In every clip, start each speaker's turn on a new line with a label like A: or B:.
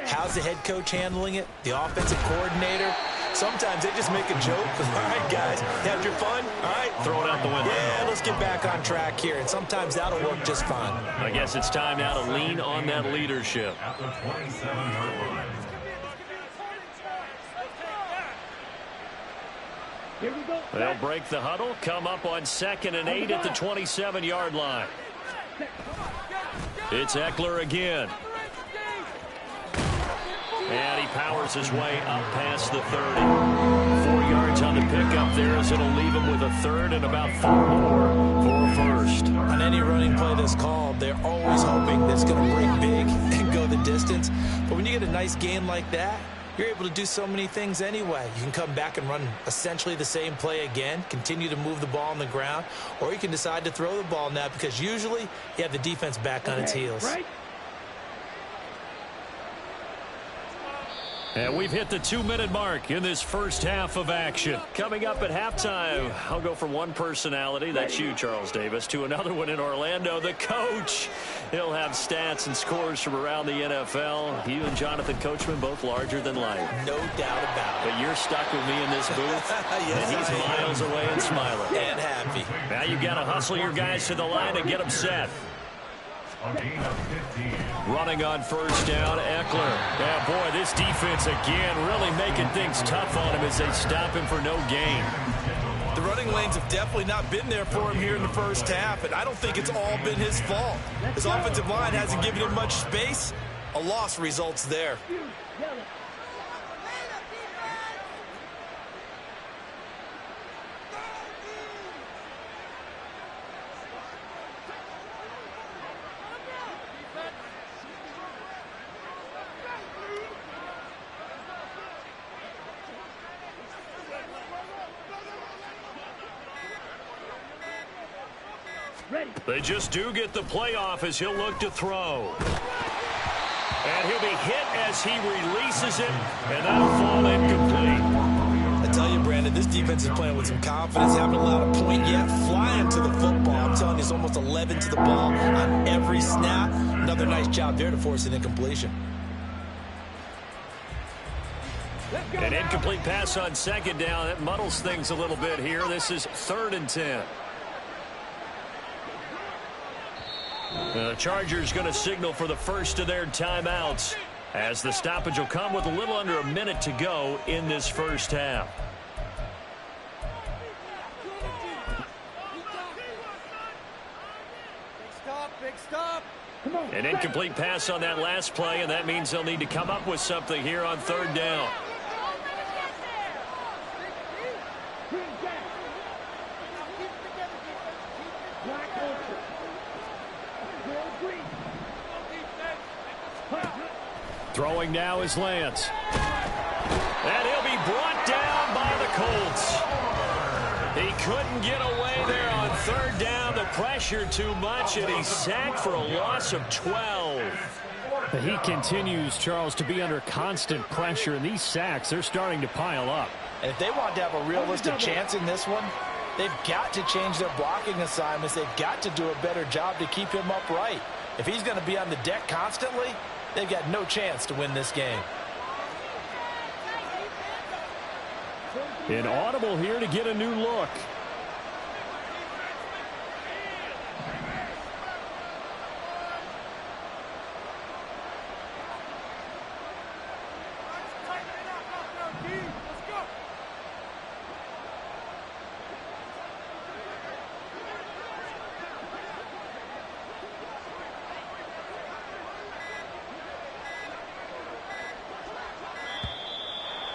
A: How's the head coach handling it? The offensive coordinator? Sometimes they just make a joke. All right, guys, had your fun? All right.
B: Throw it out the window.
A: Yeah, let's get back on track here, and sometimes that'll work just fine.
B: I guess it's time now to lean on that leadership. They'll break the huddle, come up on 2nd and 8 at the 27-yard line. It's Eckler again. And he powers his way up past the 30. 4 yards on the pickup there as it'll leave him with a third and about 4 more for a first.
A: On any running play that's called, they're always hoping that it's going to break big and go the distance. But when you get a nice game like that, you're able to do so many things anyway. You can come back and run essentially the same play again, continue to move the ball on the ground, or you can decide to throw the ball now because usually you have the defense back on its heels.
C: Right.
B: And we've hit the 2-minute mark in this first half of action. Coming up at halftime, I'll go from one personality, that's you, Charles Davis, to another one in Orlando, the coach. He'll have stats and scores from around the NFL. You and Jonathan Coachman both larger than life.
A: No doubt about it.
B: But you're stuck with me in this booth,
A: Yes,
B: and he's miles away and smiling.
A: And happy.
B: Now you've got to hustle your guys to the line and get them set. Running on first down, Eckler. Yeah, boy, this defense again really making things tough on him as they stop him for no gain.
A: The running lanes have definitely not been there for him here in the first half, and I don't think it's all been his fault. His offensive line hasn't given him much space. A loss results there.
B: They just do get the playoff as he'll look to throw. And he'll be hit as he releases it, and that'll fall incomplete.
A: I tell you, Brandon, this defense is playing with some confidence. Haven't allowed a point yet. Flying to the football. I'm telling you, it's almost 11 to the ball on every snap. Another nice job there to force an incompletion.
B: An incomplete pass on 2nd down. That muddles things a little bit here. This is 3rd and 10. The Chargers going to signal for the first of their timeouts as the stoppage will come with a little under a minute to go in this first half.
C: Big stop.
B: An incomplete pass on that last play, and that means they'll need to come up with something here on 3rd down. Throwing now is Lance. And he'll be brought down by the Colts. He couldn't get away there on 3rd down. The pressure too much, and he's sacked for a loss of 12.
D: He continues, Charles, to be under constant pressure, and these sacks, they're starting to pile up.
A: And if they want to have a realistic chance in this one, they've got to change their blocking assignments. They've got to do a better job to keep him upright. If he's going to be on the deck constantly, they've got no chance to win this game.
D: An audible here to get a new look.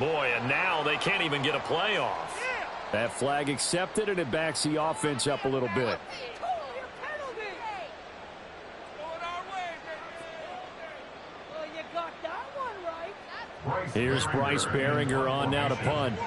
B: Boy, and now they can't even get a playoff.
D: That flag accepted, and it backs the offense up a little bit. Here's Bryce Behringer on now to punt.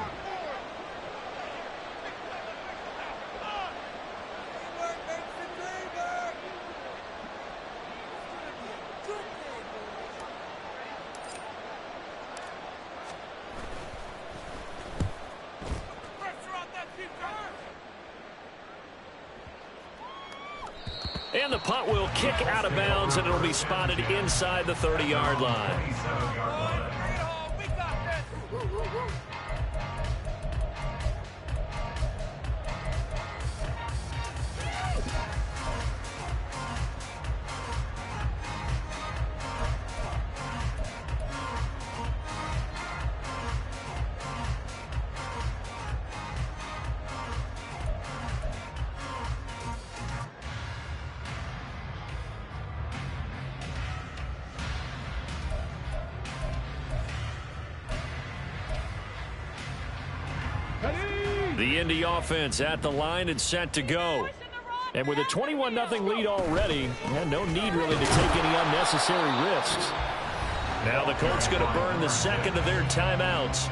D: And the
B: punt will kick out of bounds, and it'll be spotted inside the 30-yard line. The Indy offense at the line and set to go. And with a 21-0 lead already, no need really to take any unnecessary risks. Now the Colts going to burn the second of their timeouts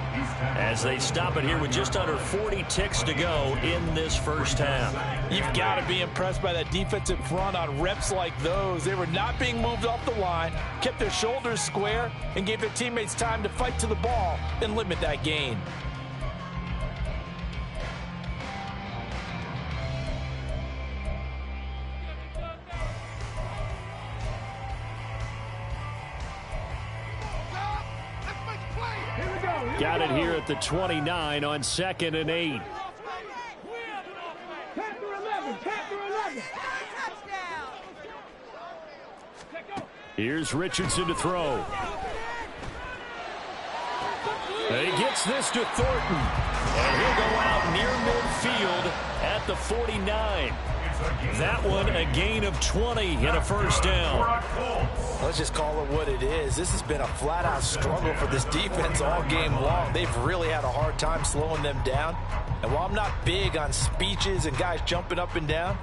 B: as they stop it here with just under 40 ticks to go in this first half.
A: You've got to be impressed by that defensive front on reps like those. They were not being moved off the line, kept their shoulders square, and gave their teammates time to fight to the ball and limit that gain.
D: Got it here at the 29 on 2nd and 8. Here's Richardson to throw. And he gets this to Thornton. And he'll go out near midfield at the 49. That one a gain of 20 in a first down.
A: Let's just call it what it is. This has been a flat-out struggle for this defense all game long. They've really had a hard time slowing them down. And while I'm not big on speeches and guys jumping up and down,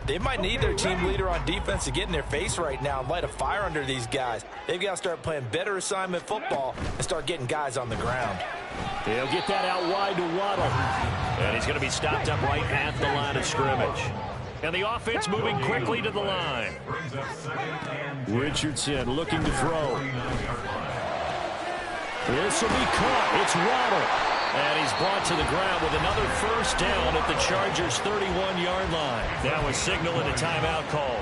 A: they might need their team leader on defense to get in their face right now and light a fire under these guys. They've got to start playing better assignment football and start getting guys on the ground.
D: They'll get that out wide to Waddle.
B: And he's going to be stopped up right at the line of scrimmage. And the offense moving quickly to the line.
D: Richardson looking to throw. This will be caught. It's Waddle. And he's brought to the ground with another first down at the Chargers' 31-yard line.
B: Now a signal and a timeout call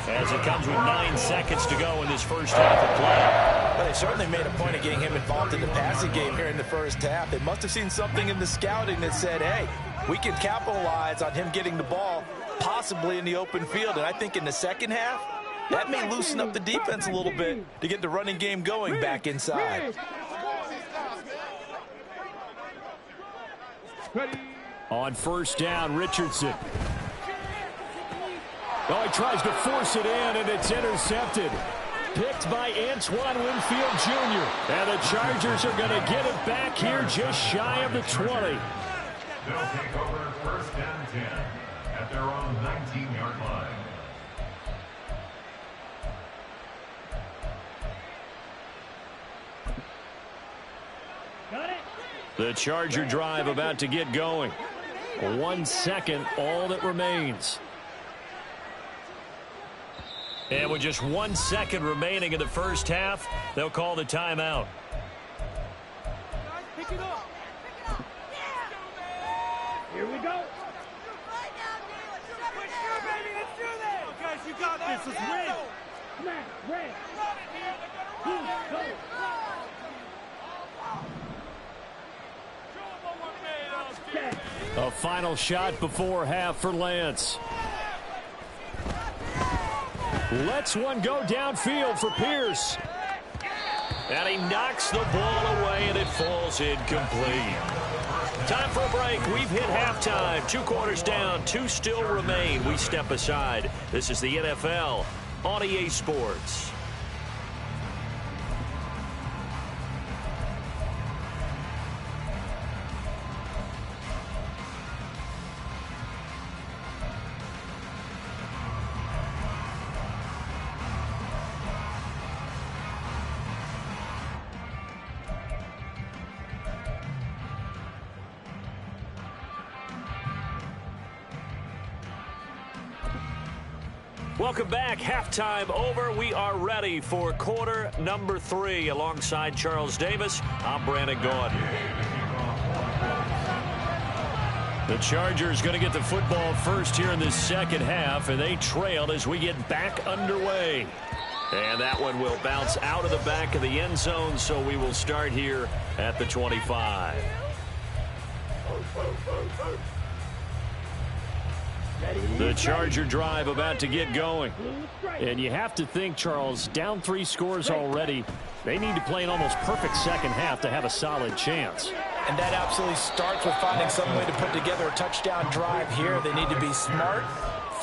B: as it comes with 9 seconds to go in this first half of play.
A: Well, they certainly made a point of getting him involved in the passing game here in the first half. They must have seen something in the scouting that said, hey, we can capitalize on him getting the ball possibly in the open field. And I think in the second half, that may loosen up the defense a little bit to get the running game going back inside.
D: On first down, Richardson. Oh, he tries to force it in, and it's intercepted. Picked by Antoine Winfield Jr. And the Chargers are going to get it back here just shy of the 20.
E: They'll take over first and 10 at their own 19-yard line.
D: Got it.
B: The Charger drive about to get going.
D: 1 second, all that remains.
B: And with just 1 second remaining in the first half, they'll call the timeout.
C: Pick it up. Here we go. Push through, baby. Let's do this. Guys, you got this. Let's win. Smack, red.
D: A final shot before half for Lance. Lets one go downfield for Pierce.
B: And he knocks the ball away, and it falls incomplete. Time for a break. We've hit halftime. 2 quarters down, 2 still remain. We step aside. This is the NFL on EA Sports. Welcome back. Halftime over. We are ready for quarter number 3. Alongside Charles Davis, I'm Brandon Gaudin.
D: The Chargers going to get the football first here in this second half, and they trail as we get back underway. And that one will bounce out of the back of the end zone, so we will start here at the 25. The Charger drive about to get going. And you have to think, Charles, down 3 scores already. They need to play an almost perfect second half to have a solid chance.
A: And that absolutely starts with finding some way to put together a touchdown drive here. They need to be smart,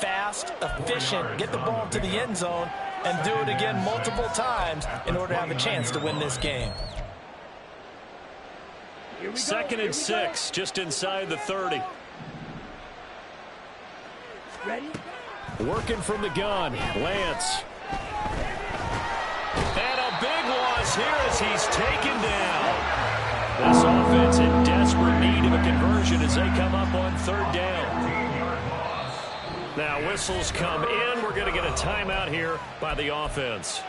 A: fast, efficient, get the ball to the end zone, and do it again multiple times in order to have a chance to win this game.
D: 2nd and 6, just inside the 30.
C: Ready?
D: Working from the gun, Lance. And a big loss here as he's taken down. This offense in desperate need of a conversion as they come up on 3rd down. Now whistles come in. We're going to get a timeout here by the offense.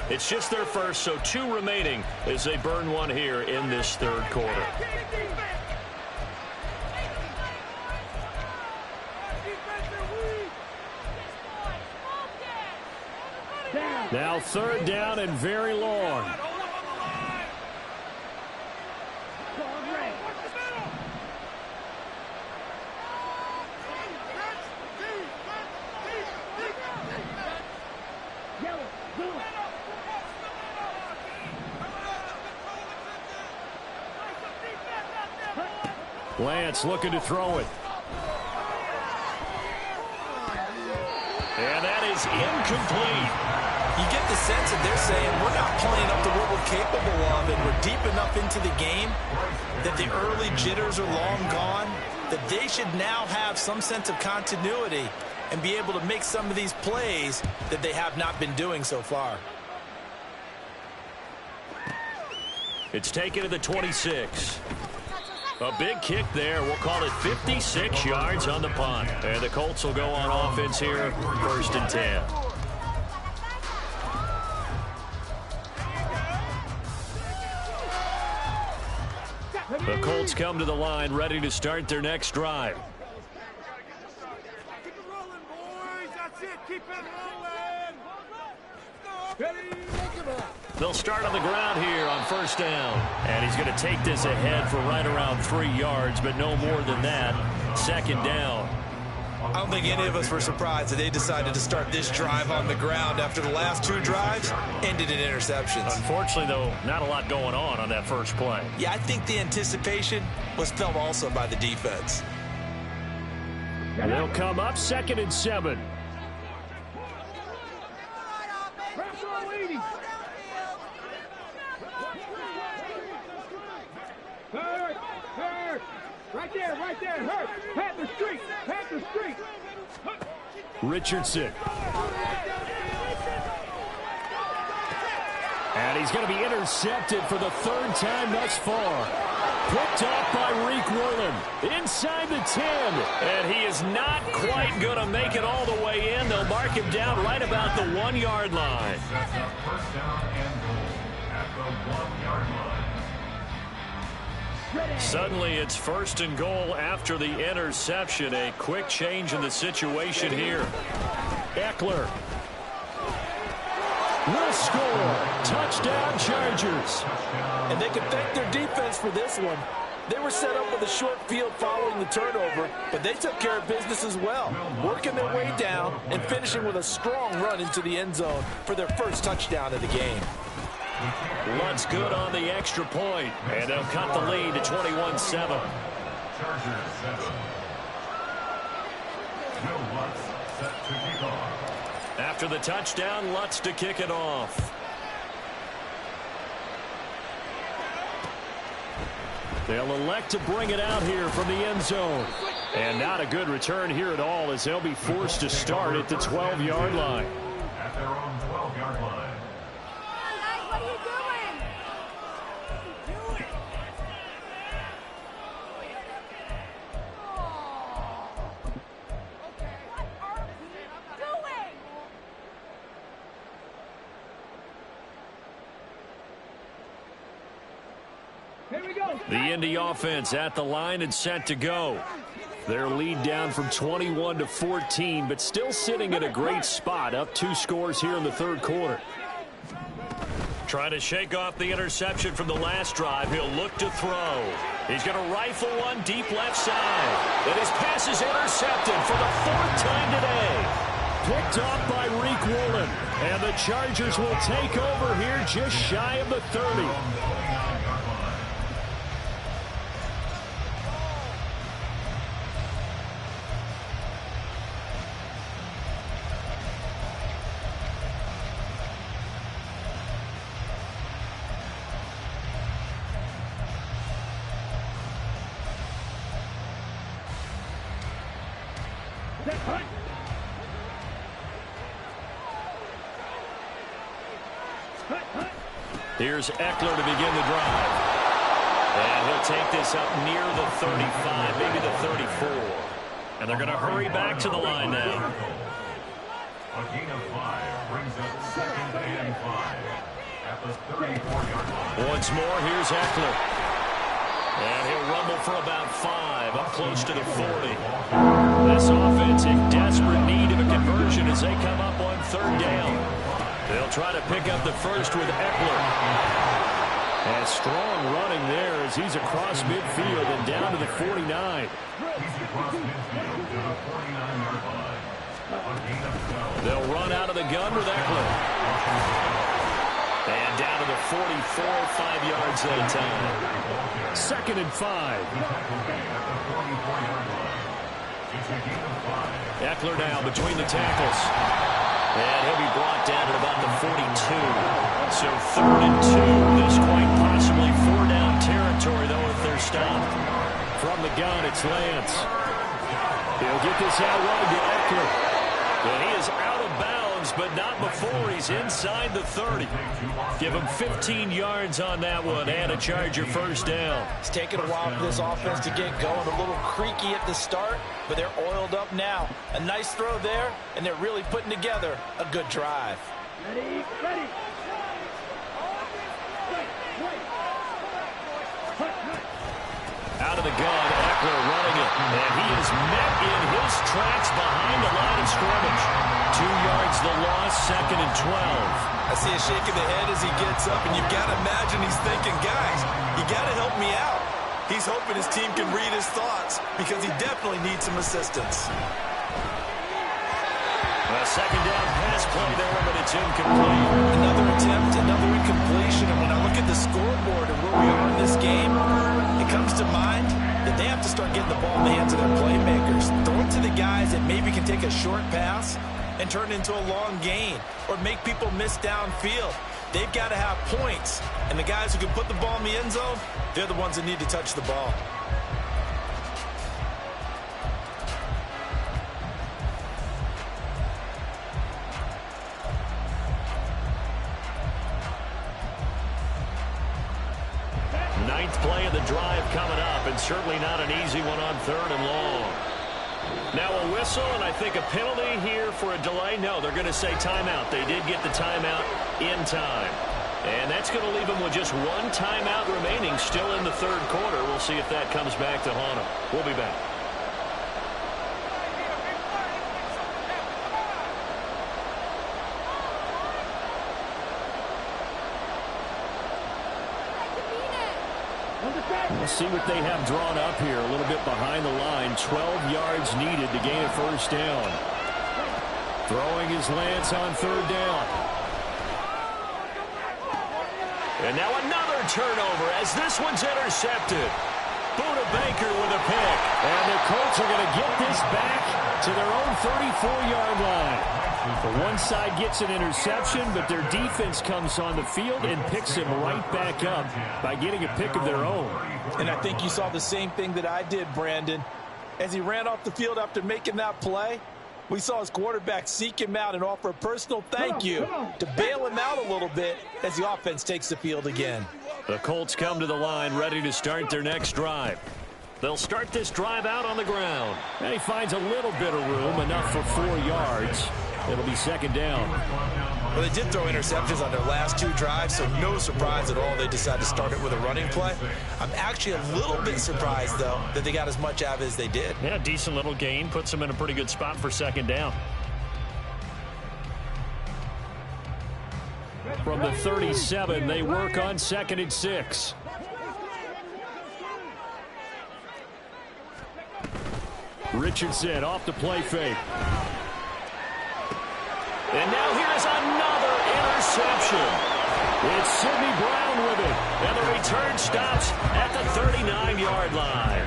D: It's just their first, so 2 remaining as they burn one here in this 3rd quarter. Now 3rd down and very long. Lance looking to throw it. And that is incomplete.
A: You get the sense that they're saying we're not playing up to what we're capable of, and we're deep enough into the game that the early jitters are long gone, that they should now have some sense of continuity and be able to make some of these plays that they have not been doing so far.
D: It's taken to the 26. A big kick there. We'll call it 56 yards on the punt. And the Colts will go on offense here, 1st and 10. The Colts come to the line, ready to start their next drive.
C: Keep it rolling, boys. That's it. Keep it rolling. Ready?
D: They'll start on the ground here on 1st down. And he's going to take this ahead for right around 3 yards, but no more than that. 2nd down.
A: I don't think any of us were surprised that they decided to start this drive on the ground after the last 2 drives ended in interceptions.
D: Unfortunately, though, not a lot going on that first play.
A: Yeah, I think the anticipation was felt also by the defense.
D: And they'll come up 2nd and 7.
C: Hurt! Right there, hurt! Panther Street!
D: Richardson. And he's going to be intercepted for the 3rd time thus far. Picked off by Reek Wurland inside the 10. And he is not quite going to make it all the way in. They'll mark him down right about the 1-yard line.
E: Sets up 1st down and goal at the 1-yard line.
D: Suddenly it's 1st and goal after the interception. A quick change in the situation here. Eckler will score. Touchdown Chargers.
A: And they can thank their defense for this one. They were set up with a short field following the turnover, but they took care of business as well, working their way down and finishing with a strong run into the end zone for their first touchdown of the game.
D: Lutz good on the extra point, and they'll cut the lead to 21-7.
E: Chargers 7. Joe Lutz set to kick off.
D: After the touchdown, Lutz to kick it off. They'll elect to bring it out here from the end zone. And not a good return here at all as they'll be forced to start at the 12-yard line.
E: At their own 12-yard line.
F: What are you doing?
B: The Indy offense at the line and set to go. Their lead down from 21 to 14, but still sitting at a great spot, up 2 scores here in the third quarter. Trying to shake off the interception from the last drive. He'll look to throw. He's going to rifle one deep left side. And his pass is intercepted for the 4th time today. Picked off by Reek Woolen. And the Chargers will take over here just shy of the 30. Here's Eckler to begin the drive. And he'll take this up near the 35, maybe the 34. And they're going to hurry back to the line now.
E: A gain of 5 brings up 2nd and 5 at the 34-yard line.
B: Once more, here's Eckler. And he'll rumble for about 5, up close to the 40. This offense in desperate need of a conversion as they come up on 3rd down. They'll try to pick up the first with Eckler. And strong running there as he's across midfield and down to the 49.
E: He's across midfield to the 49-yard line. A gain of 12.
B: They'll run out of the gun with Eckler. And down to the 44, 5 yards that time. 2nd and 5. Eckler now between the tackles. And he'll be brought down at about the 42. So 3rd and 2. This quite possibly 4-down territory, though, if they're stopped. From the gun, it's Lance. He'll get this out wide to Eckler. And he is out of bounds, but not before he's inside the 30. Give him 15 yards on that one and a Charger 1st down.
A: It's taken a while for this offense to get going. A little creaky at the start, but they're oiled up now. A nice throw there, and they're really putting together a good drive.
C: Ready, ready.
B: Out of the gun, Eckler running it. And he is met in his tracks behind the line of scrimmage. 2 yards the loss, 2nd and 12.
A: I see a shake of the head as he gets up, and you've got to imagine he's thinking, guys, you got to help me out. He's hoping his team can read his thoughts because he definitely needs some assistance.
B: A 2nd down pass play there, but it's incomplete.
A: Another attempt, another incompletion, and when I look at the scoreboard and where we are in this game, it comes to mind that they have to start getting the ball in the hands of their playmakers. Throw it to the guys that maybe can take a short pass and turn it into a long gain or make people miss downfield. They've got to have points, and the guys who can put the ball in the end zone, they're the ones that need to touch the ball.
B: Ninth play of the drive coming up, and certainly not an easy one on 3rd and long. Now a whistle, and I think a penalty here for a delay. No, they're going to say timeout. They did get the timeout in time. And that's going to leave them with just 1 timeout remaining still in the 3rd quarter. We'll see if that comes back to haunt them. We'll be back. Let's see what they have drawn up here. A little bit behind the line. 12 yards needed to gain a 1st down. Throwing his Lance on 3rd down. And now another turnover as this one's intercepted. Buda Baker with a pick. And the Colts are going to get this back to their own 34-yard line. The one side gets an interception, but their defense comes on the field and picks him right back up by getting a pick of their own.
A: And I think you saw the same thing that I did, Brandon. As he ran off the field after making that play, we saw his quarterback seek him out and offer a personal thank you to bail him out a little bit as the offense takes the field again.
B: The Colts come to the line ready to start their next drive. They'll start this drive out on the ground. And he finds a little bit of room, enough for 4 yards. It'll be 2nd down.
A: Well, they did throw interceptions on their last 2 drives, so no surprise at all they decided to start it with a running play. I'm actually a little bit surprised, though, that they got as much out of it as they did.
B: Yeah, decent little gain. Puts them in a pretty good spot for second down. From the 37, they work on 2nd and 6. Richardson off the play fake. And now here's another interception. It's Sidney Brown with it. And the return stops at the 39-yard line.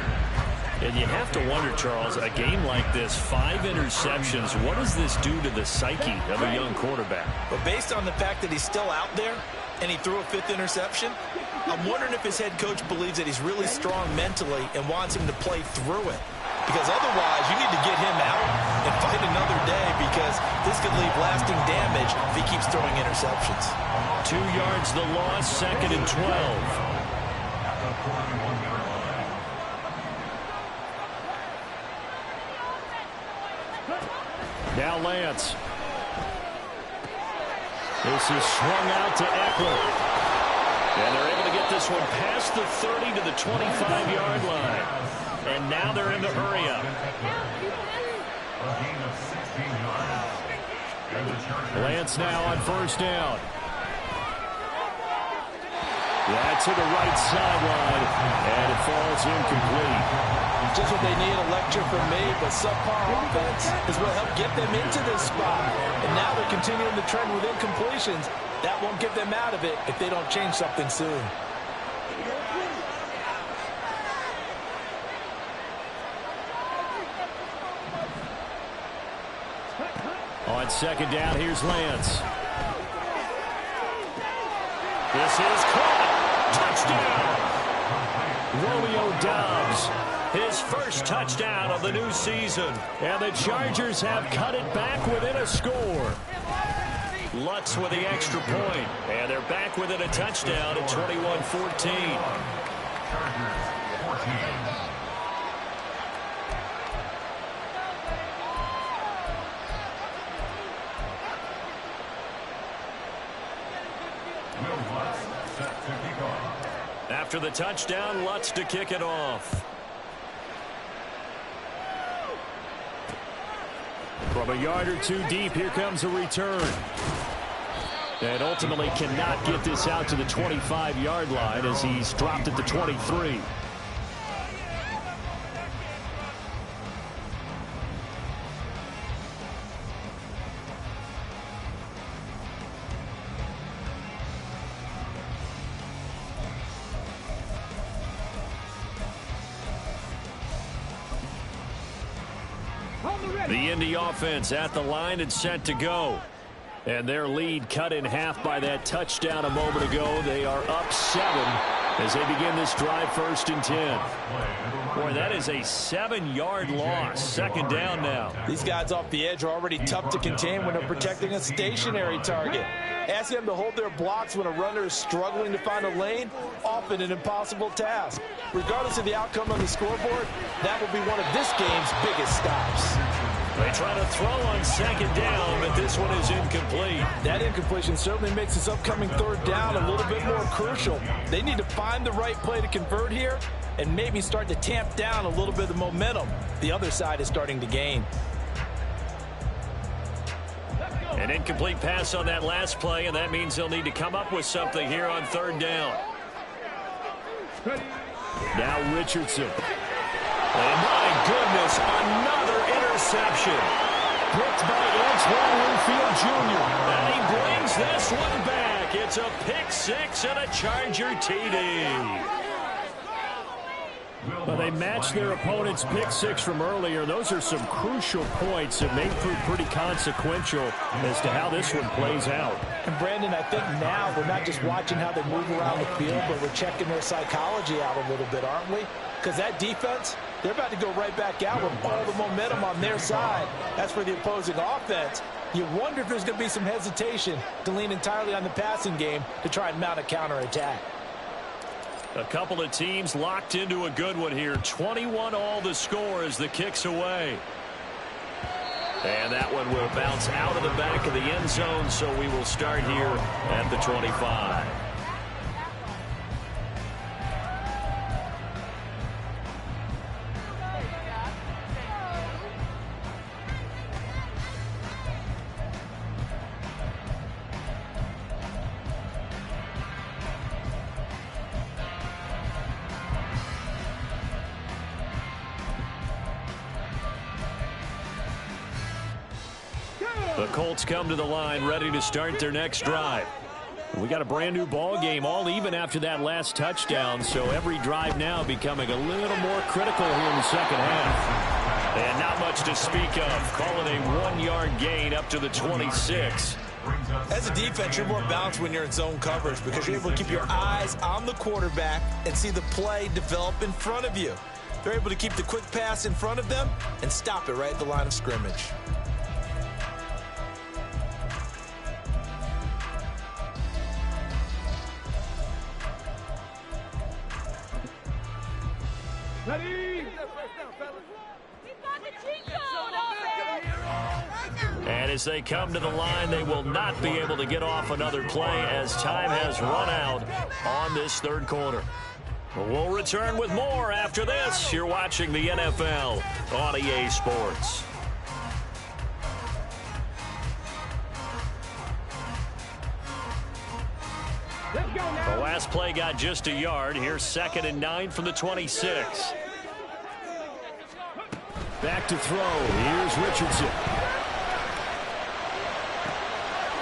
B: And you have to wonder, Charles, a game like this, 5 interceptions, what does this do to the psyche of a young quarterback?
A: But based on the fact that he's still out there and he threw a 5th interception, I'm wondering if his head coach believes that he's really strong mentally and wants him to play through it. Because otherwise, you need to get him out and fight another day, because this could leave lasting damage if he keeps throwing interceptions.
B: 2 yards the loss, 2nd and 12. Now Lance. This is swung out to Eckler. And they're able to get this one past the 30 to the 25-yard line. And now they're in the hurry-up. Lance now on 1st down. Yeah, to the right sideline, and it falls incomplete.
A: Just what they need, a lecture from me, but subpar offense is what helped get them into this spot. And now they're continuing the trend with incompletions. That won't get them out of it if they don't change something soon.
B: On 2nd down, here's Lance. This is caught. Touchdown. Romeo Doubs, his first touchdown of the new season. And the Chargers have cut it back within a score. Lutz with the extra point. And they're back within a touchdown at 21-14.
E: Chargers 14.
B: After the touchdown, Lutz to kick it off. From a yard or 2 deep, here comes a return. And ultimately cannot get this out to the 25-yard line as he's dropped at the 23. The Indy offense at the line and set to go. And their lead cut in half by that touchdown a moment ago. They are up 7 as they begin this drive, 1st and 10. Boy, that is a 7-yard loss. 2nd down now.
A: These guys off the edge are already tough to contain when they're protecting a stationary target. Asking them to hold their blocks when a runner is struggling to find a lane, often an impossible task. Regardless of the outcome on the scoreboard, that will be one of this game's biggest stops.
B: They try to throw on 2nd down, but this one is incomplete.
A: That incompletion certainly makes this upcoming 3rd down a little bit more crucial. They need to find the right play to convert here and maybe start to tamp down a little bit of the momentum the other side is starting to gain.
B: An incomplete pass on that last play, and that means they'll need to come up with something here on 3rd down. Now Richardson. And my goodness, another interception. Picked by Antoine Winfield Jr. And he brings this one back. It's a pick 6 and a Charger TD. Well, they matched their opponent's pick 6 from earlier. Those are some crucial points that may prove pretty consequential as to how this one plays out.
A: And Brandon, I think now we're not just watching how they move around the field, but we're checking their psychology out a little bit, aren't we? Because that defense, they're about to go right back out with all the momentum on their side. That's for the opposing offense. You wonder if there's going to be some hesitation to lean entirely on the passing game to try and mount a counterattack.
B: A couple of teams locked into a good one here. 21 all the score as the kick's away. And that one will bounce out of the back of the end zone, so we will start here at the 25. The Colts come to the line ready to start their next drive. We got a brand new ball game, all even after that last touchdown, so every drive now becoming a little more critical here in the second half. And not much to speak of. Calling a 1-yard gain up to the 26.
A: As a defense, you're more balanced when you're in zone coverage because you're able to keep your eyes on the quarterback and see the play develop in front of you. They're able to keep the quick pass in front of them and stop it right at the line of scrimmage.
B: And as they come to the line, they will not be able to get off another play as time has run out on this third quarter. We'll return with more after this. You're watching the NFL on EA Sports. The last play got just a yard. Here's 2nd and 9 from the 26.
D: Back to throw. Here's Richardson.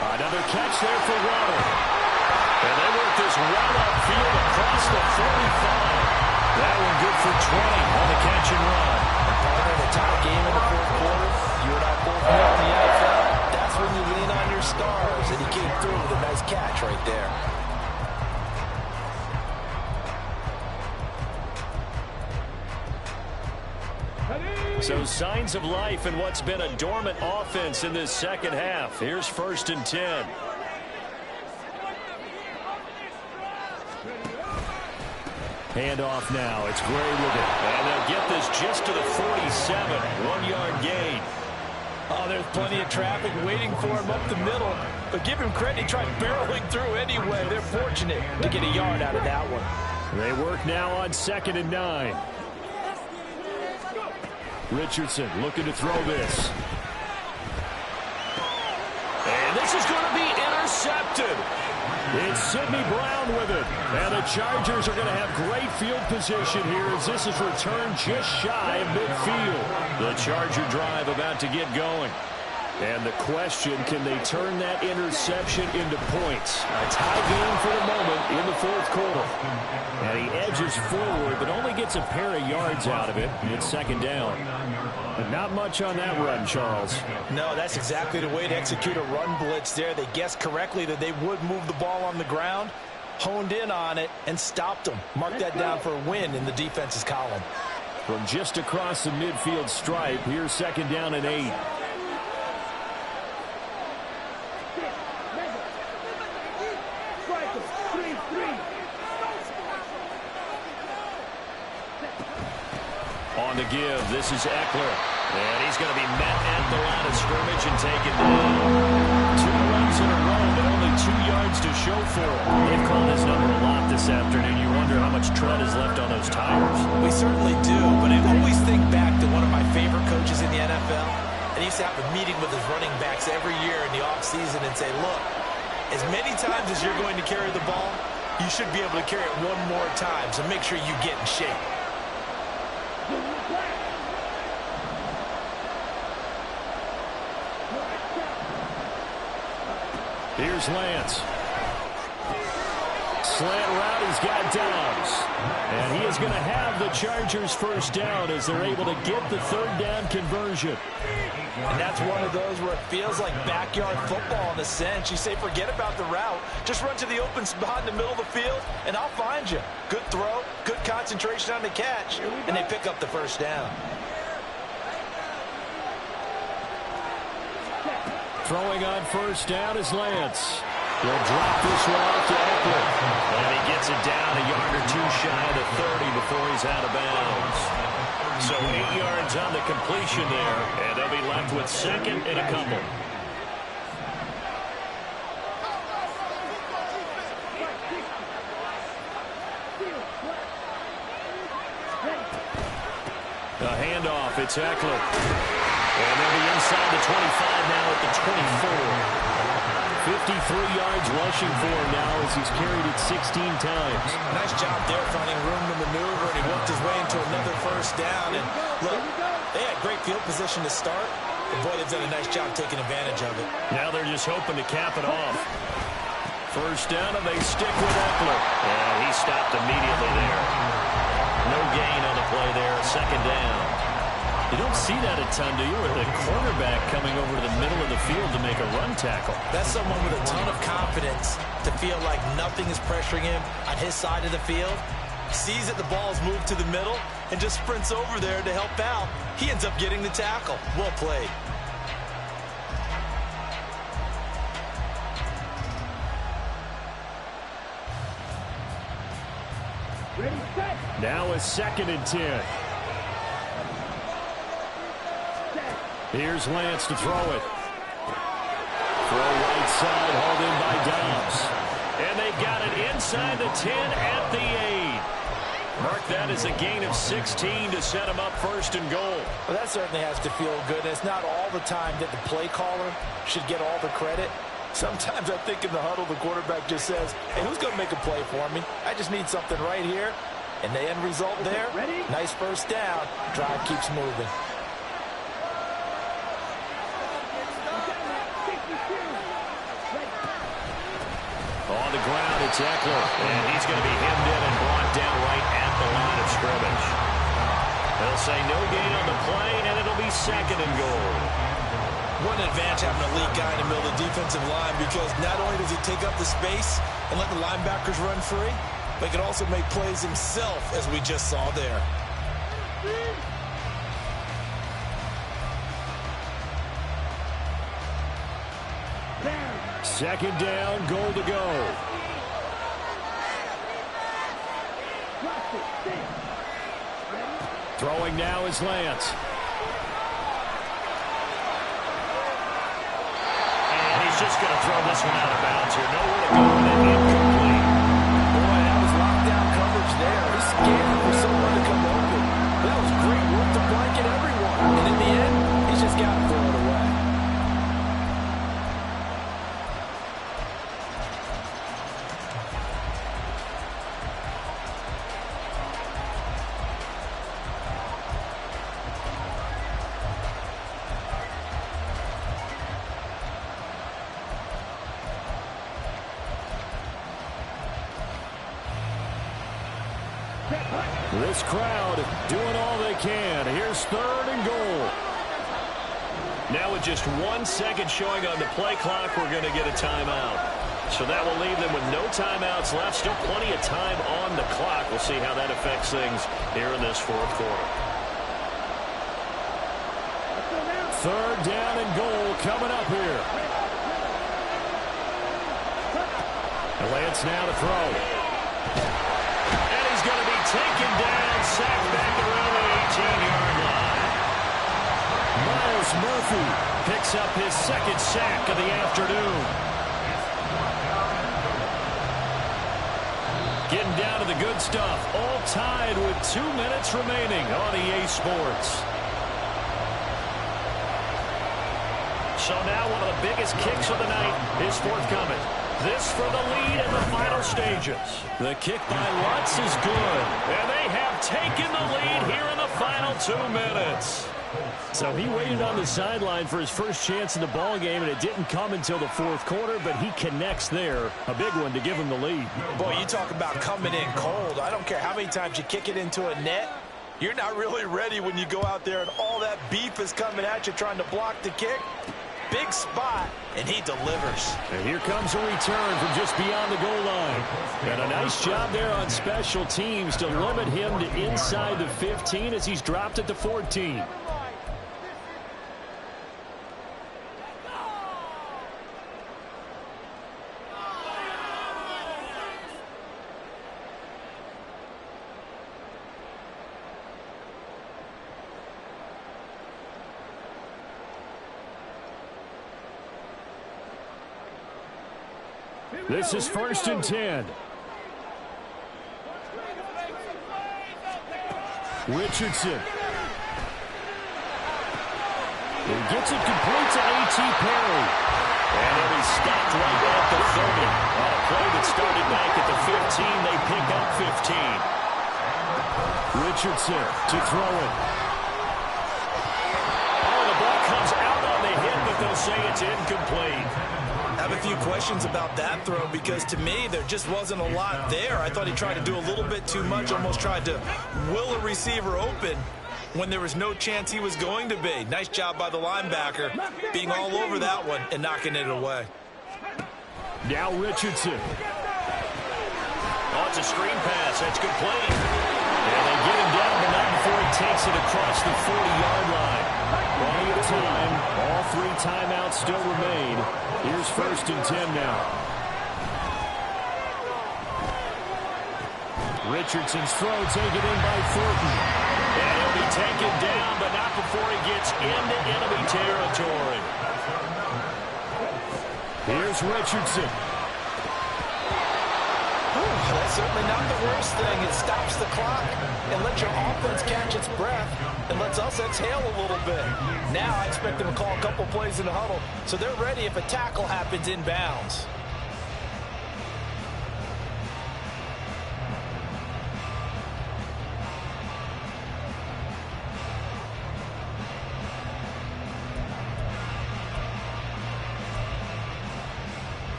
D: Another catch there for Waddle.
B: And they work this well upfield across the 45. That one good for 20 on the catch and run.
A: And partner, the tie game in the fourth quarter, you and I both know in the NFL, that's when you lean on your stars, and he came through with a nice catch right there.
B: So signs of life in what's been a dormant offense in this second half. Here's 1st and 10.
D: Handoff now. It's Gray with it.
B: And they'll get this just to the 47. 1-yard gain.
A: Oh, there's plenty of traffic waiting for him up the middle. But give him credit, he tried barreling through anyway. They're fortunate to get a yard out of that one.
D: They work now on 2nd and 9. Richardson looking to throw this.
B: And this is going to be intercepted.
D: It's Sidney Brown with it. And the Chargers are going to have great field position here as this is returned just shy of midfield.
B: The Charger drive about to get going.
D: And the question, can they turn that interception into points? A tie game for the moment in the fourth quarter. And he edges forward, but only gets a pair of yards out of it. It's 2nd down. But not much on that run, Charles.
A: No, that's exactly the way to execute a run blitz there. They guessed correctly that they would move the ball on the ground, honed in on it, and stopped them. Mark that down for a win in the defense's column.
D: From just across the midfield stripe, here's 2nd down and 8.
B: On the give, this is Eckler. And he's going to be met at the line of scrimmage and taken down. 2 runs in a row, but only 2 yards to show for it. They've called his number a lot this afternoon. You wonder how much tread is left on those tires.
A: We certainly do, but I always think back to one of my favorite coaches in the NFL. And he used to have a meeting with his running backs every year in the offseason and say, look, as many times as you're going to carry the ball, you should be able to carry it one more time, so make sure you get in shape.
D: Here's Lance. Slant route, he's got Dobbs. And he is going to have the Chargers first down as they're able to get the 3rd down conversion.
A: And that's one of those where it feels like backyard football in a sense. You say, forget about the route. Just run to the open spot in the middle of the field, and I'll find you. Good throw, good concentration on the catch, and they pick up the first down.
D: Throwing on first down is Lance. He'll drop this one off to Eckler.
B: And he gets it down a yard or 2 shy of the 30 before he's out of bounds. So 8 yards on the completion there, and they'll be left with second and a couple. A handoff, it's Eckler. And they'll be inside the 25 now at the 24. 53 yards rushing for him now as he's carried it 16 times.
A: Nice job there finding room to maneuver, and he worked his way into another first down. And look, they had great field position to start, but boy, they've done a nice job taking advantage of it.
B: Now they're just hoping to cap it off. First down, and they stick with Eckler. And he stopped immediately there. No gain on the play there, second down. You don't see that a ton, do you? With a cornerback coming over to the middle of the field to make a run tackle.
A: That's someone with a ton of confidence to feel like nothing is pressuring him on his side of the field. Sees that the ball's moved to the middle and just sprints over there to help out. He ends up getting the tackle. Well played.
B: Now a 2nd and 10. Here's Lance to throw it. Throw right side, hauled in by Dobbs. And they got it inside the 10 at the 8. Mark that as a gain of 16 to set him up 1st and goal.
A: Well, that certainly has to feel good. It's not all the time that the play caller should get all the credit. Sometimes I think in the huddle, the quarterback just says, hey, who's going to make a play for me? I just need something right here. And the end result there, nice first down. Drive keeps moving.
B: On the ground, it's Eckler. And he's going to be hemmed in and brought down right at the line of scrimmage. They'll say no gain on the play, and it'll be 2nd and goal.
A: What an advantage having an elite guy in the middle of the defensive line, because not only does he take up the space and let the linebackers run free, but he can also make plays himself, as we just saw there.
B: Second down, goal to go. Throwing now is Lance. And he's just going to throw this one out of bounds here. Nowhere to go with it. Incomplete.
A: Boy, that was lockdown coverage there. He's scared for someone to come open. That was great work to blanket everyone. And in the end, he's just got to throw it away.
B: This crowd doing all they can. Here's 3rd and goal. Now with just 1 second showing on the play clock, we're going to get a timeout. So that will leave them with no timeouts left. Still plenty of time on the clock. We'll see how that affects things here in this 4th quarter. 3rd down and goal coming up here. And Lance now to throw. And he's going to be taken down, sacked back around the 18-yard line. Myles Murphy picks up his 2nd sack of the afternoon. Getting down to the good stuff. All tied with 2 minutes remaining on EA Sports. So now one of the biggest kicks of the night is forthcoming. This for the lead in the final stages. The kick by Lutz is good. And they have taken the lead here in the final 2 minutes. So he waited on the sideline for his first chance in the ball game, and it didn't come until the 4th quarter, but he connects there. A big one to give him the lead.
A: Boy, you talk about coming in cold. I don't care how many times you kick it into a net. You're not really ready when you go out there and all that beef is coming at you trying to block the kick. Big spot, and he delivers.
B: And here comes a return from just beyond the goal line. And a nice job there on special teams to limit him to inside the 15 as he's dropped it to 14.
D: This is 1st and 10. Richardson. He gets it complete to A.T. Perry.
B: And he'll be stopped right at the 30. On a play that started back at the 15, they pick up 15.
D: Richardson to throw it.
B: Oh, the ball comes out on the hit, but they'll say it's incomplete.
A: I have a few questions about that throw because to me there just wasn't a lot there. I thought he tried to do a little bit too much, almost tried to will a receiver open when there was no chance he was going to be. Nice job by the linebacker being all over that one and knocking it away.
D: Now Richardson.
B: Oh, it's a screen pass. That's complete. And they get him down, but not before he takes it across the 40-yard line.
D: Plenty of time. All 3 timeouts still remain. Here's 1st and 10 now. Richardson's throw taken in by Thornton.
B: And he'll be taken down, but not before he gets into enemy territory.
D: Here's Richardson.
A: That's certainly not the worst thing. It stops the clock and lets your offense catch its breath and lets us exhale a little bit. Now I expect them to call a couple plays in the huddle so they're ready if a tackle happens inbounds.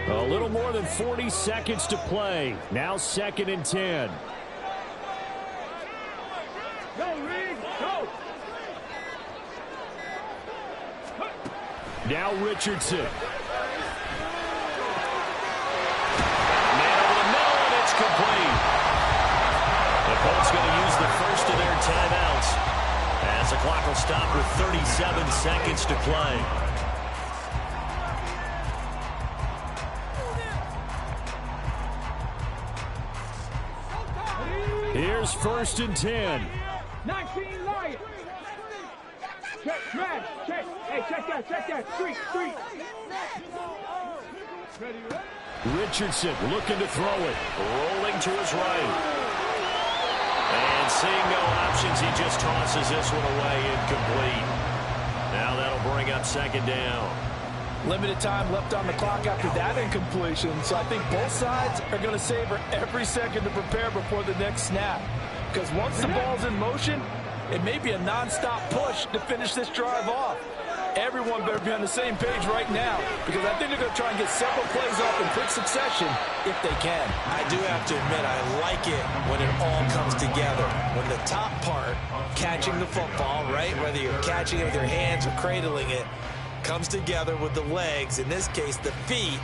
D: A little more than 40 seconds to play. Now 2nd and 10.
C: Go, Reed, go!
D: Now Richardson.
B: Man over the middle, and it's complete. The Colts going to use the first of their timeouts as the clock will stop with 37 seconds to play.
D: Here's 1st and 10.
C: 19 Lions. Check, smash, check. Hey, check that. Street. Ready?
D: Richardson looking to throw it.
B: Rolling to his right. And seeing no options, he just tosses this one away, incomplete. Now that'll bring up 2nd down.
A: Limited time left on the clock after that incompletion, so I think both sides are going to savor every second to prepare before the next snap. Because once the ball's in motion, it may be a non-stop push to finish this drive off. Everyone better be on the same page right now because I think they're going to try and get several plays off in quick succession if they can. I do have to admit, I like it when it all comes together. When the top part, catching the football, right, whether you're catching it with your hands or cradling it, comes together with the legs, in this case the feet,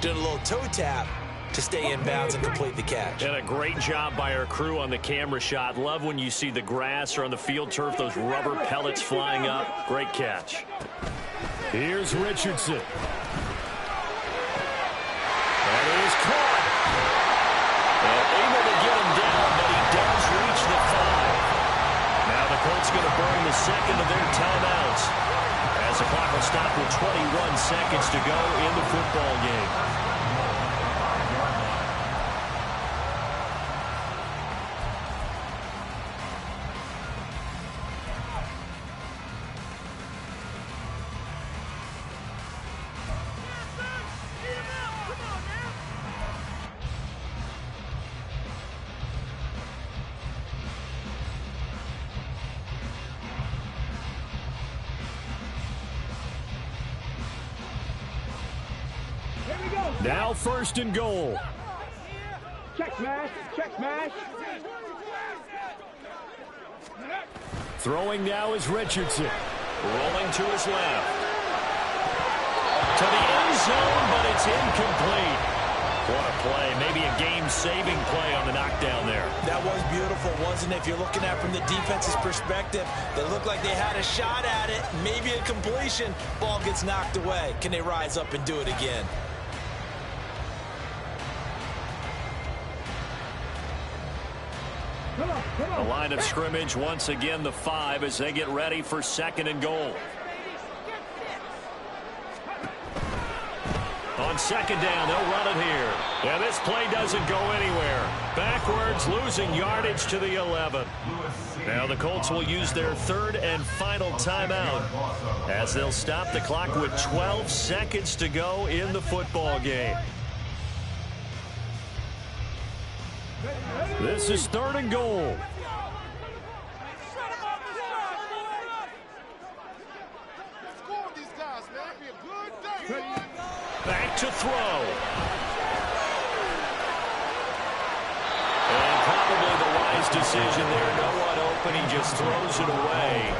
A: doing a little toe tap to stay in bounds and complete the catch.
B: And a great job by our crew on the camera shot. Love when you see the grass or on the field turf, those rubber pellets flying up. Great catch.
D: Here's Richardson.
B: That is caught. And able to get him down, but he does reach the 5. Now the Colts going to burn the 2nd of their timeouts as the clock will stop with 21 seconds to go in the football game.
D: Now 1st and goal.
C: Check smash.
D: Throwing now is Richardson.
B: Rolling to his left. To the end zone, but it's incomplete. What a play. Maybe a game-saving play on the knockdown there.
A: That was beautiful, wasn't it? If you're looking at it from the defense's perspective, they looked like they had a shot at it. Maybe a completion. Ball gets knocked away. Can they rise up and do it again?
B: The line of scrimmage, once again, the 5 as they get ready for 2nd and goal. On second down, they'll run it here. Yeah, this play doesn't go anywhere. Backwards, losing yardage to the 11. Now the Colts will use their third and final timeout as they'll stop the clock with 12 seconds to go in the football game. This is third and goal. Back to throw. And probably the wise decision there. No one open. He just throws it away.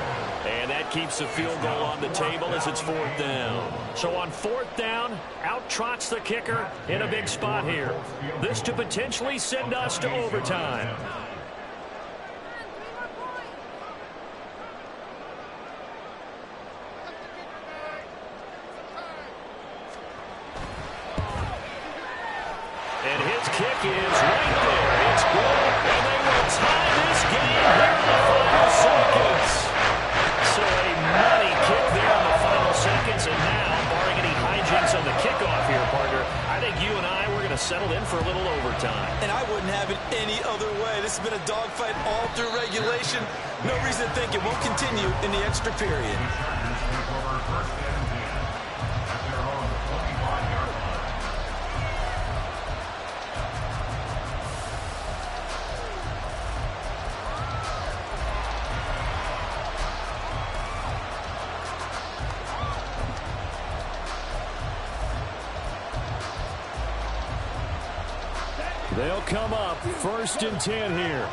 B: And that keeps the field goal on the table as it's fourth down. So on fourth down, out trots the kicker in a big spot here. This to potentially send us to overtime. And his kick is right there. It's good. And they will tie this game here in the final seconds. So a money kick there in the final seconds. And now, barring any hijinks on the kickoff here, partner, I think you and I, we're going to settle in for a little overtime.
A: And I wouldn't have it any other way. This has been a dogfight all through regulation. No reason to think it won't continue in the extra period.
B: They'll come up first and 10 here.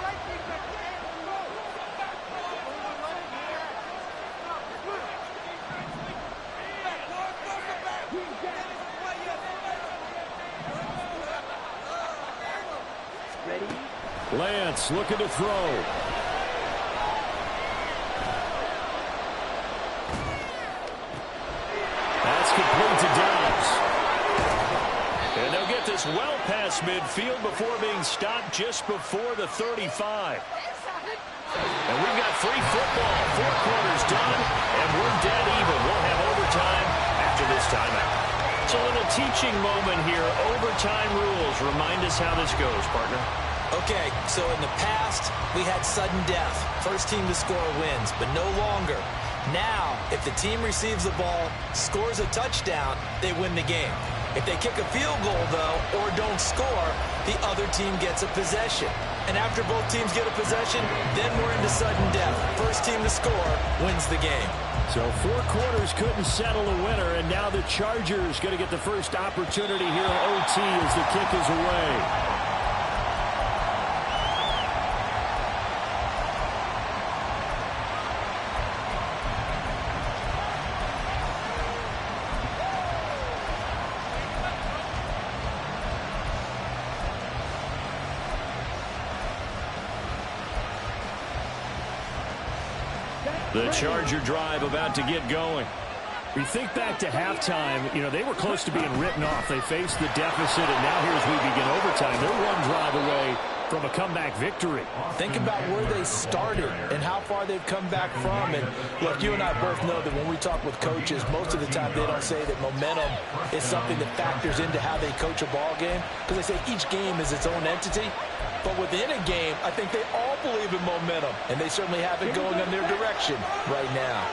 B: Lance looking to throw. That's complete to Dobbs. And they'll get this well past midfield before being stopped just before the 35. And we've got free football. 4 quarters done, and we're dead even. We'll have overtime after this timeout. It's a little teaching moment here. Overtime rules. Remind us how this goes, partner.
A: Okay, so in the past, we had sudden death. First team to score wins, but no longer. Now, if the team receives the ball, scores a touchdown, they win the game. If they kick a field goal, though, or don't score, the other team gets a possession. And after both teams get a possession, then we're into sudden death. First team to score wins the game.
B: So 4 quarters couldn't settle a winner, and now the Chargers going to get the first opportunity here in OT as the kick is away. The Charger drive about to get going. We think back to halftime, they were close to being written off. They faced the deficit, and now here as we begin overtime, they're one drive away from a comeback victory.
A: Think about where they started and how far they've come back from. And look, you and I both know that when we talk with coaches, most of the time they don't say that momentum is something that factors into how they coach a ball game, because they say each game is its own entity. But within a game, I think they all believe in momentum, and they certainly have it going in their direction right now.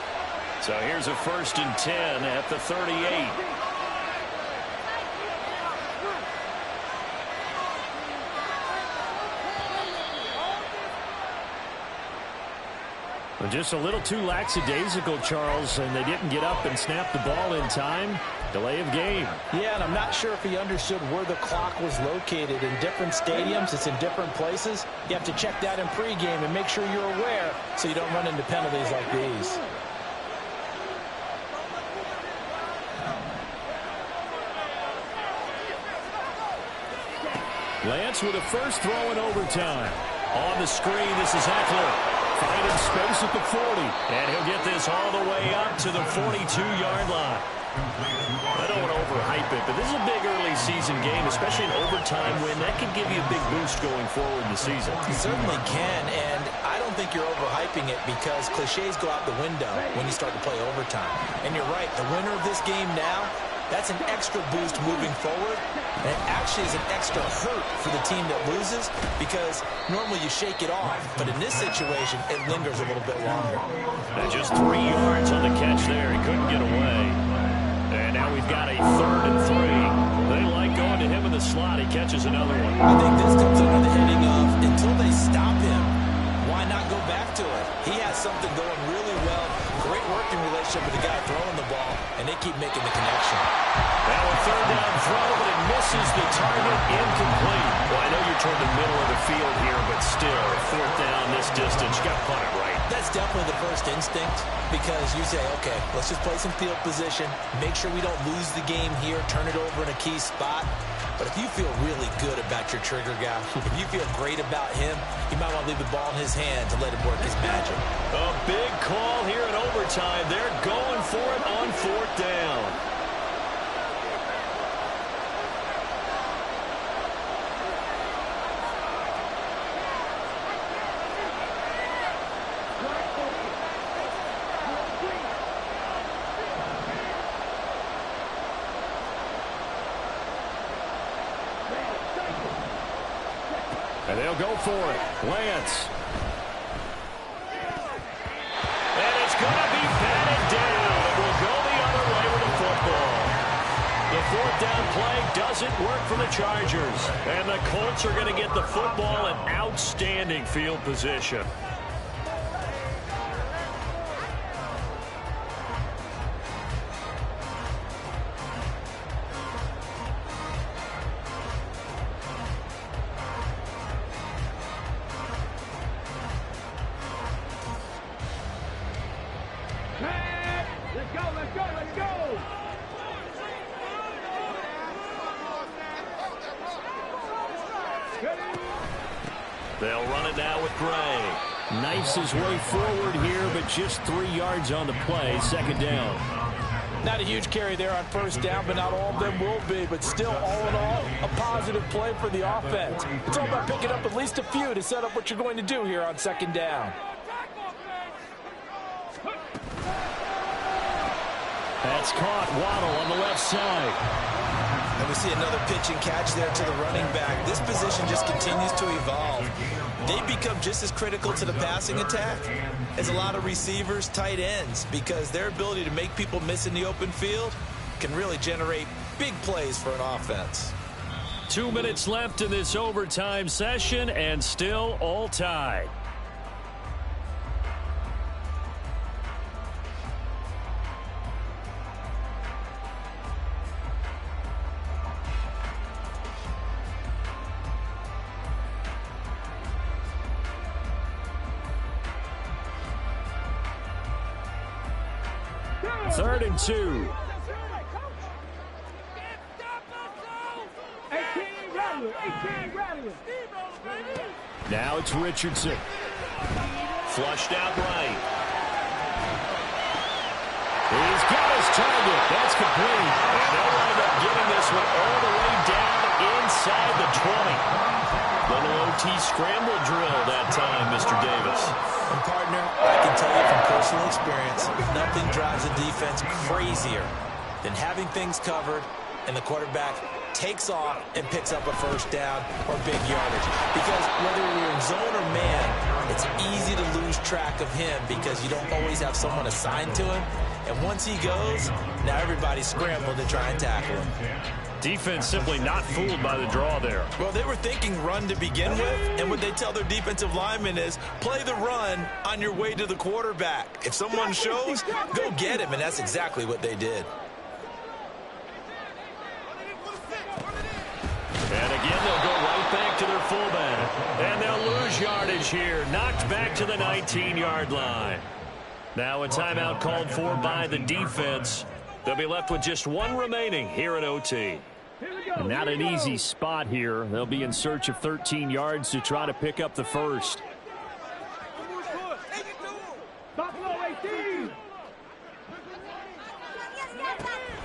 B: So here's a first and 10 at the 38. Just a little too lackadaisical, Charles, and they didn't get up and snap the ball in time. Delay of game.
A: Yeah, and I'm not sure if he understood where the clock was located. In different stadiums, it's in different places. You have to check that in pregame and make sure you're aware so you don't run into penalties like these.
B: Lance with a first throw in overtime. On the screen, this is Eckler. Finding space at the 40. And he'll get this all the way up to the 42-yard line. I don't want to overhype it, but this is a big early season game, especially an overtime win. That can give you a big boost going forward in the season.
A: It certainly can, and I don't think you're overhyping it because cliches go out the window when you start to play overtime. And you're right, the winner of this game now That's an extra boost moving forward, and it actually is an extra hurt for the team that loses because normally you shake it off, but in this situation, it lingers a little bit longer.
B: And just 3 yards on the catch there. He couldn't get away. And now we've got a 3rd and 3. They like going to him in the slot. He catches another one.
A: I think this comes under the heading of until they stop him, why not go back to it? He has something going really well. Great working relationship with the guy throwing the ball, and they keep making the connection.
B: Now a 3rd down throw, but it misses the target, incomplete. Well, I know you're toward the middle of the field here, but still, 4th down this distance, you got to punt it right.
A: That's definitely the first instinct because you say, okay, let's just play some field position, make sure we don't lose the game here, turn it over in a key spot. But if you feel really good about your trigger guy, if you feel great about him, you might want to leave the ball in his hands and let him work his magic.
B: A big call here in overtime. They're going for it on 4th down. And they'll go for it. Lance. And it's going to be batted down. It will go the other way with the football. The 4th down play doesn't work for the Chargers. And the Colts are going to get the football in outstanding field position. They'll run it now with Gray. Knifes his way forward here, but just 3 yards on the play. 2nd down.
A: Not a huge carry there on 1st down, but not all of them will be. But still, all in all, a positive play for the offense. It's all about picking up at least a few to set up what you're going to do here on 2nd down.
B: That's caught. Waddle on the left side.
A: And we see another pitch and catch there to the running back. This position just continues to evolve. They become just as critical to the passing attack as a lot of receivers, tight ends, because their ability to make people miss in the open field can really generate big plays for an offense.
B: 2 minutes left in this overtime session, and still all tied. Third and 2.
C: 18 Rattler.
B: Now it's Richardson. Flushed out right. He's got his target. That's complete. And they'll wind up getting this one all the way down inside the 20. Little OT scramble drill that time, Mr. Davis.
A: And partner, I can tell you from personal experience, nothing drives a defense crazier than having things covered and the quarterback takes off and picks up a 1st down or big yardage. Because whether you're in zone or man, it's easy to lose track of him because you don't always have someone assigned to him. And once he goes, now everybody's scrambling to try and tackle him.
B: Defense simply not fooled by the draw there.
A: Well, they were thinking run to begin with, and what they tell their defensive linemen is play the run on your way to the quarterback. If someone shows, go get him, and that's exactly what they did.
B: And again, they'll go right back to their fullback. And they'll lose yardage here. Knocked back to the 19-yard line. Now a timeout called for by the defense. They'll be left with just 1 remaining here at OT. Not an easy spot here. They'll be in search of 13 yards to try to pick up the first.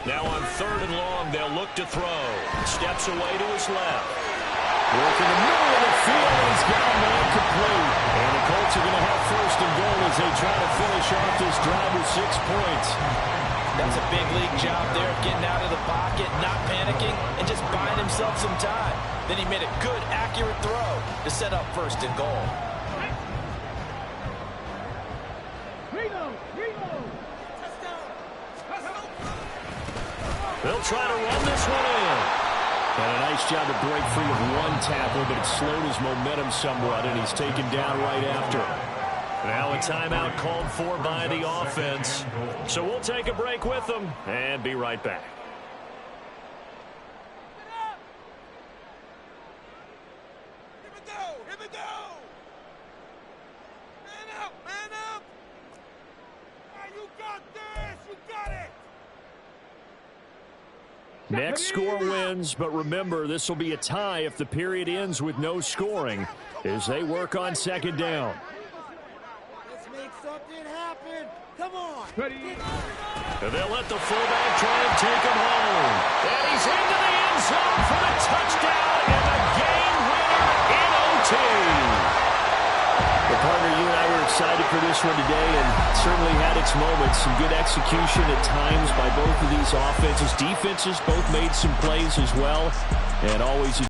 B: Now on 3rd and long, they'll look to throw. Steps away to his left. Working the middle of the field, and he's got a man complete. And the Colts are going to have 1st and goal as they try to finish off this drive with 6 points.
A: That's a big league job there of getting out of the pocket, not panicking, and just buying himself some time. Then he made a good, accurate throw to set up first and goal.
B: They'll try to run this one in. And a nice job to break free of one tackle, but it slowed his momentum somewhat, and he's taken down right after. Now a timeout called for by the offense. So we'll take a break with them and be right back.
C: Here we go! Here we go! Man up! Man up! Hey, you got this! You got it!
B: Next score wins, but remember, this will be a tie if the period ends with no scoring as they work on second down.
C: Let's make something happen! Come on!
B: And they'll let the fullback try and take him home. And he's into the end zone for the touchdown and the game winner in OT. Well, partner, you and I were excited for this one today, and certainly had its moments. Some good execution at times by both of these offenses. Defenses both made some plays as well, and always